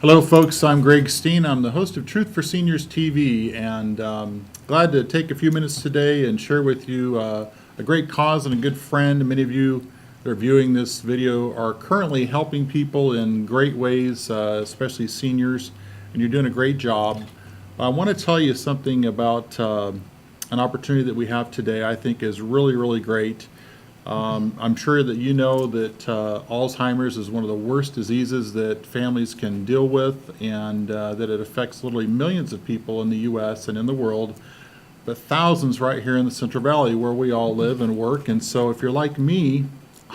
Hello, folks. I'm Greg Steen. I'm the host of Truth for Seniors TV, and glad to take a few minutes today and share with you a great cause and a good friend. Many of you that are viewing this video are currently helping people in great ways, especially seniors, and you're doing a great job. I want to tell you something about an opportunity that we have today I think is really, really great. I'm sure that you know that Alzheimer's is one of the worst diseases that families can deal with, and that it affects literally millions of people in the U.S. and in the world, but thousands right here in the Central Valley where we all live and work. And so if you're like me,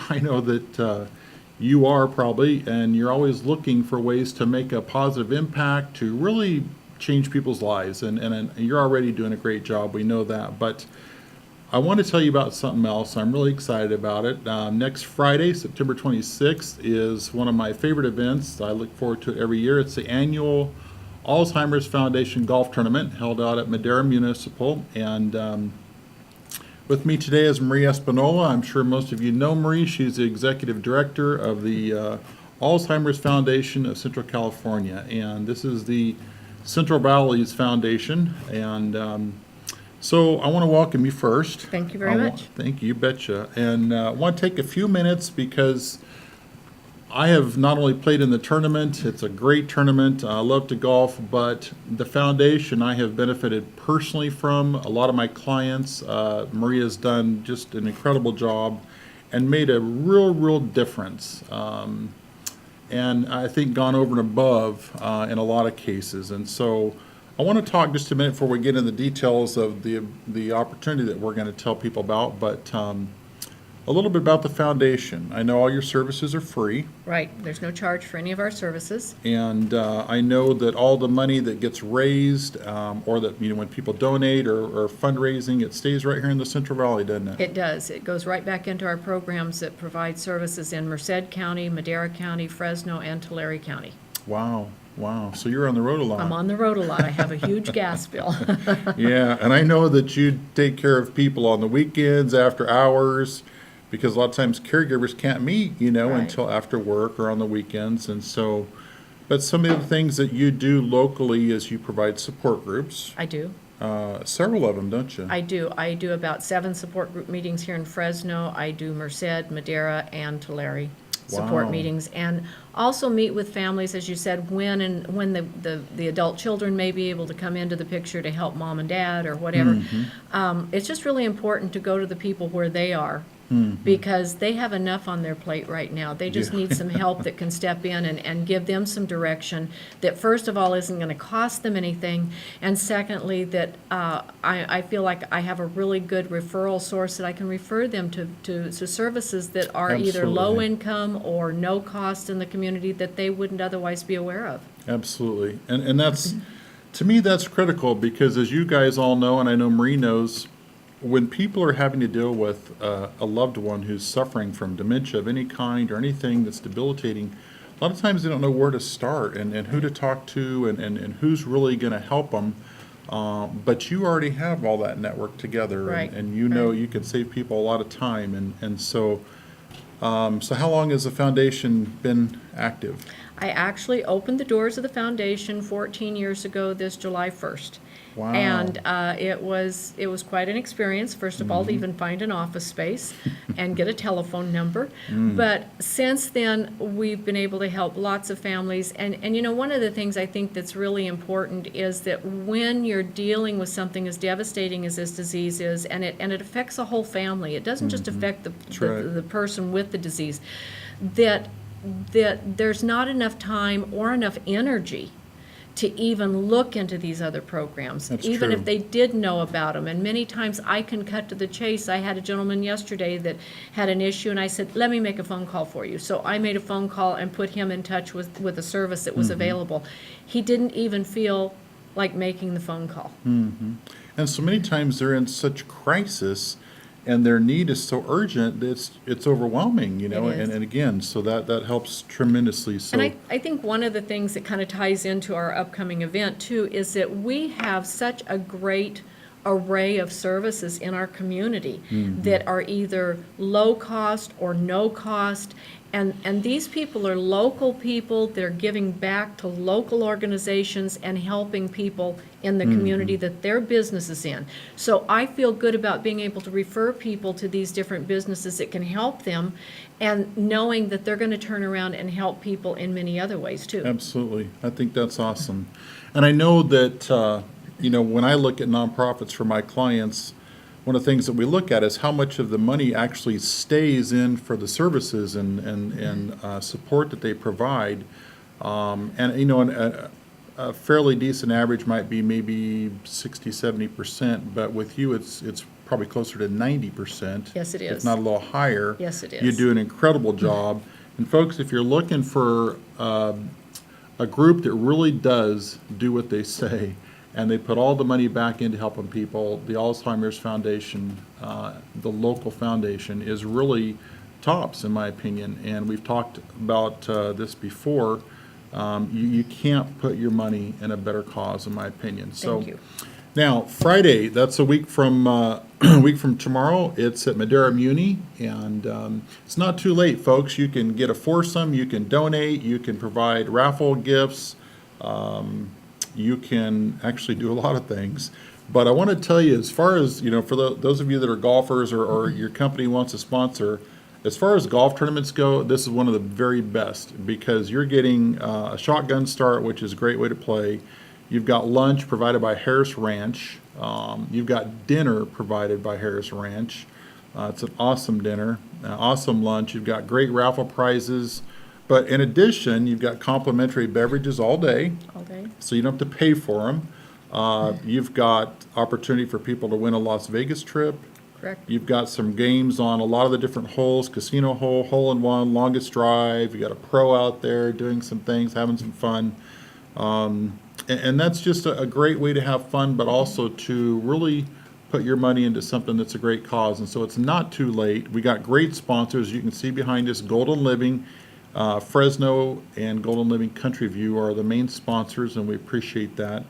I know that you are probably, and you're always looking for ways to make a positive impact, to really change people's lives. And you're already doing a great job, we know that. But I want to tell you about something else. I'm really excited about it. Next Friday, September 26th, is one of my favorite events. I look forward to it every year. It's the annual Alzheimer's Foundation Golf Tournament held out at Madera Municipal. And with me today is Marie Espinola. I'm sure most of you know Marie. She's the executive director of the Alzheimer's Foundation of Central California. And this is the Central Valley's Foundation. And so I want to welcome you first. Thank you very much. Thank you, you betcha. And I want to take a few minutes because I have not only played in the tournament, it's a great tournament, I love to golf, but the foundation I have benefited personally from. A lot of my clients, Maria's done just an incredible job and made a real difference. And I think gone over and above in a lot of cases. And so I want to talk just a minute before we get into the details of the opportunity that we're going to tell people about, but a little bit about the foundation. I know all your services are free. Right. There's no charge for any of our services. And I know that all the money that gets raised, or that, when people donate or fundraising, it stays right here in the Central Valley, doesn't it? It does. It goes right back into our programs that provide services in Merced County, Madera County, Fresno, and Tulare County. Wow. So you're on the road a lot. I'm on the road a lot. I have a huge gas bill. Yeah, and I know that you take care of people on the weekends, after hours, because a lot of times caregivers can't meet, Right. until after work or on the weekends. And so, but some of the things that you do locally is you provide support groups. I do. Several of them, don't you? I do. I do about 7 support group meetings here in Fresno. I do Merced, Madera, and Tulare support Wow. meetings, and also meet with families, as you said, when the adult children may be able to come into the picture to help mom and dad or whatever. It's just really important to go to the people where they are, because they have enough on their plate right now. They just need some help that can step in and give them some direction that, first of all, isn't going to cost them anything, and secondly, that I feel like I have a really good referral source that I can refer them to services that are either low Absolutely. income or no cost in the community that they wouldn't otherwise be aware of. Absolutely. And that's, to me, that's critical, because as you guys all know, and I know Marie knows, when people are having to deal with a loved one who's suffering from dementia of any kind or anything that's debilitating, a lot of times they don't know where to start and who to talk to and who's really going to help them. But you already have all that network together, Right. and you can save people a lot of time. And so how long has the foundation been active? I actually opened the doors of the foundation 14 years ago this July 1st. Wow. And it was quite an experience, first of all, to even find an office space and get a telephone number. But since then, we've been able to help lots of families. And one of the things I think that's really important is that when you're dealing with something as devastating as this disease is, and it affects a whole family, it doesn't just affect the person with the disease, that there's not enough time or enough energy to even look into these other programs, That's even true. if they did know about them. And many times I can cut to the chase. I had a gentleman yesterday that had an issue, and I said, let me make a phone call for you. So I made a phone call and put him in touch with a service that was available. He didn't even feel like making the phone call. And so many times they're in such crisis, and their need is so urgent that it's overwhelming, It is. and again, so that helps tremendously. So And I think one of the things that kind of ties into our upcoming event, too, is that we have such a great array of services in our community that are either low cost or no cost, And these people are local people. They're giving back to local organizations and helping people in the community that their business is in. So I feel good about being able to refer people to these different businesses that can help them, and knowing that they're going to turn around and help people in many other ways too. Absolutely. I think that's awesome. And I know that, when I look at nonprofits for my clients, one of the things that we look at is how much of the money actually stays in for the services and support that they provide. A fairly decent average might be maybe 60-70%, but with you, it's probably closer to 90%. Yes, it is. If not a little higher. Yes, it is. You do an incredible job. And folks, if you're looking for a group that really does do what they say, and they put all the money back into helping people, the Alzheimer's Foundation, the local foundation, is really tops, in my opinion. And we've talked about this before. You can't put your money in a better cause, in my opinion. Thank you. Now, Friday, that's a week from tomorrow. It's at Madera Muni, and it's not too late, folks. You can get a foursome, you can donate, you can provide raffle gifts. You can actually do a lot of things. But I want to tell you, as far as, for those of you that are golfers or your company wants to sponsor, as far as golf tournaments go, this is one of the very best, because you're getting a shotgun start, which is a great way to play. You've got lunch provided by Harris Ranch. You've got dinner provided by Harris Ranch. It's an awesome dinner, awesome lunch. You've got great raffle prizes. But in addition, you've got complimentary beverages all day. All day. So you don't have to pay for them. You've got opportunity for people to win a Las Vegas trip. Correct. You've got some games on a lot of the different holes, casino hole, hole-in-one, longest drive. You got a pro out there doing some things, having some fun. And that's just a great way to have fun, but also to really put your money into something that's a great cause. And so it's not too late. We got great sponsors. You can see behind us, Golden Living, Fresno, and Golden Living Country View are the main sponsors, and we appreciate that.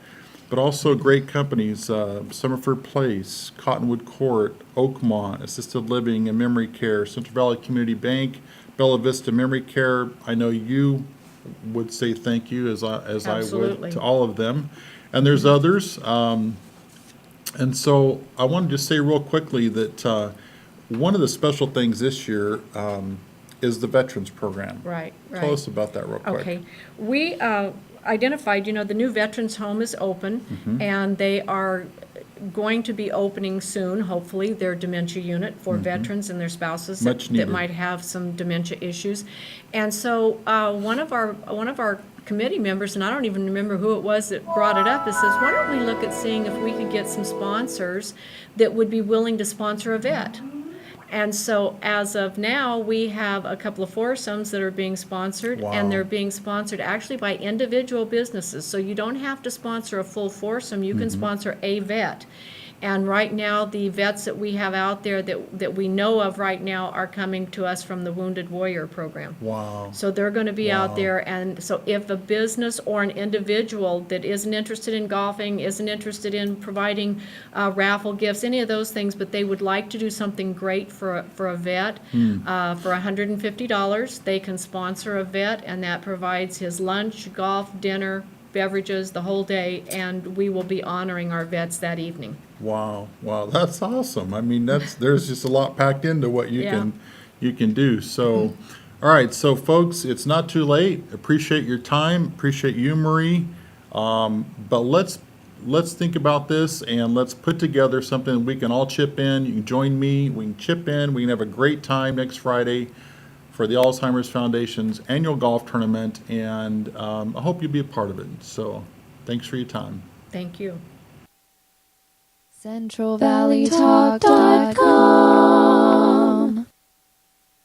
But also great companies, Summerford Place, Cottonwood Court, Oakmont, Assisted Living and Memory Care, Central Valley Community Bank, Bella Vista Memory Care. I know you would say thank you, as I Absolutely. would, to all of them. And there's others. And so I wanted to say real quickly that one of the special things this year is the Veterans Program. Right. Tell us about that real quick. Okay. We identified, the new Veterans Home is open, and they are going to be opening soon, hopefully, their dementia unit for veterans and their spouses that might have some dementia issues. And so one of our committee members, and I don't even remember who it was that brought it up, it says, why don't we look at seeing if we could get some sponsors that would be willing to sponsor a vet? And so as of now, we have a couple of foursomes that are being sponsored, and they're being sponsored actually by individual businesses. So you don't have to sponsor a full foursome, you can sponsor a vet. And right now, the vets that we have out there that we know of right now are coming to us from the Wounded Warrior Program. Wow. So they're going to be out there, and so if a business or an individual that isn't interested in golfing, isn't interested in providing raffle gifts, any of those things, but they would like to do something great for a vet, for $150, they can sponsor a vet, and that provides his lunch, golf, dinner, beverages, the whole day, and we will be honoring our vets that evening. Wow, that's awesome. I mean, there's just a lot packed into what you can do. So, all right, so folks, it's not too late. Appreciate your time. Appreciate you, Marie. But let's think about this, and let's put together something we can all chip in. You can join me. We can chip in. We can have a great time next Friday for the Alzheimer's Foundation's annual golf tournament, and I hope you'll be a part of it. So, thanks for your time. Thank you. CentralValleyTalk.com